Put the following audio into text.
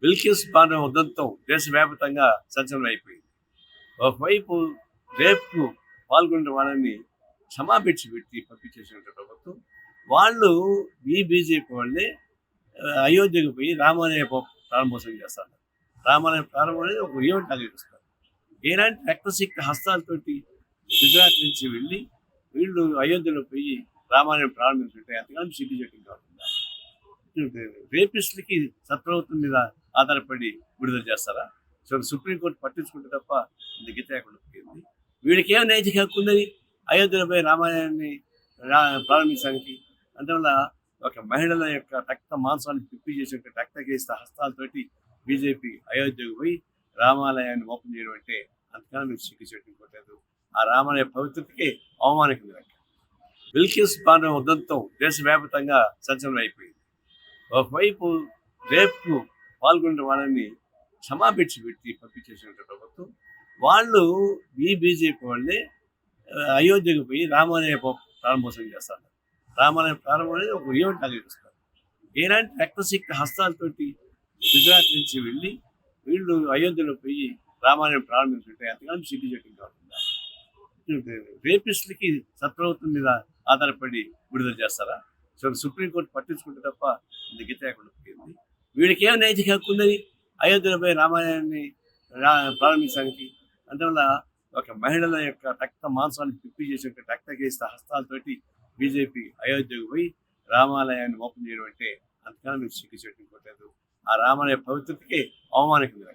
బిల్కిస్ బానో ఉదంతం దేశవ్యాప్తంగా సంచలనం అయిపోయింది. ఒకవైపు రేపుకు పాల్గొన్న వాళ్ళని క్షమాభిక్ష పెట్టి పంపించేసినటువంటి ప్రభుత్వం. వాళ్ళు బీజేపీ వాళ్ళే అయోధ్యకు పోయి రామాలయ ప్రారంభోత్సవం చేస్తారు. రామాలయం ప్రారంభం అనేది ఒక ఈవెంట్ లాగా చేస్తారు. ఎలాంటి రక్తసిక్త హస్తాలతోటి గుజరాత్ నుంచి వెళ్ళి వీళ్ళు అయోధ్యలో పోయి రామాలయం ప్రారంభించుంటే అంతకాలం సిగ్గుచేటు కాకుండా రేపిస్టులకి సత్ప్రభుత్వం మీద ఆధారపడి విడుదల చేస్తారా? సో సుప్రీంకోర్టు పట్టించుకుంటే తప్ప ఇంత గీత లేకుండా పోయింది. వీడికి ఏం నైతిక హక్కు ఉందని అయోధ్యలో పోయి రామాలయాన్ని ప్రారంభించడానికి? అందువల్ల ఒక మహిళల యొక్క రక్త మాంసాన్ని పిప్పి చేసే రక్తకేస్త హస్తాలతోటి బీజేపీ అయోధ్యకు పోయి రామాలయాన్ని ఓపెన్ చేయడం అంటే అంతకన్నా మీరు సిగ్గుచేటు కొట్టలేదు. ఆ రామాలయ పవిత్రతకే అవమానించింది. బిల్కిస్ బానో ఉదంతం దేశవ్యాప్తంగా సంచలనం అయిపోయింది. ఒకవైపు రేపుకు పాల్గొన్న వాళ్ళని క్షమాభిక్ష పెట్టి పంపించేసినటువంటి ప్రభుత్వం. వాళ్ళు బీజేపీ వాళ్ళే అయోధ్యకు పోయి రామాలయ ప్రారంభోత్సవం చేస్తారు. రామాలయం ప్రారంభం అనేది ఒక ఈవెంట్ లాగా చేస్తారు. ఎలాంటి రక్తసిక్త హస్తాలతోటి గుజరాత్ నుంచి వెళ్ళి వీళ్ళు అయోధ్యలో పోయి రామాలయం ప్రారంభించుంటే అంతకాలం సిగ్గుచేటు కాకుండా రేపిస్టులకి సత్ప్రభుత్వం మీద ఆధారపడి విడుదల చేస్తారా? సో సుప్రీంకోర్టు పట్టించుకుంటే తప్ప ఇంత గీత లేకుండా పోయింది. వీడికి ఏం నైతిక హక్కు ఉందని అయోధ్యలో పోయి రామాలయాన్ని ప్రారంభించడానికి? అందువల్ల ఒక మహిళల యొక్క రక్త మాంసాన్ని పిప్పి చేసే రక్తకేస్త హస్తాలతోటి బీజేపీ అయోధ్యకు పోయి రామాలయాన్ని ఓపెన్ చేయడం అంటే అంతకన్నా మీరు సిగ్గుచేటు కొట్టలేదు. ఆ రామాలయ పవిత్రతకే అవమానించింది.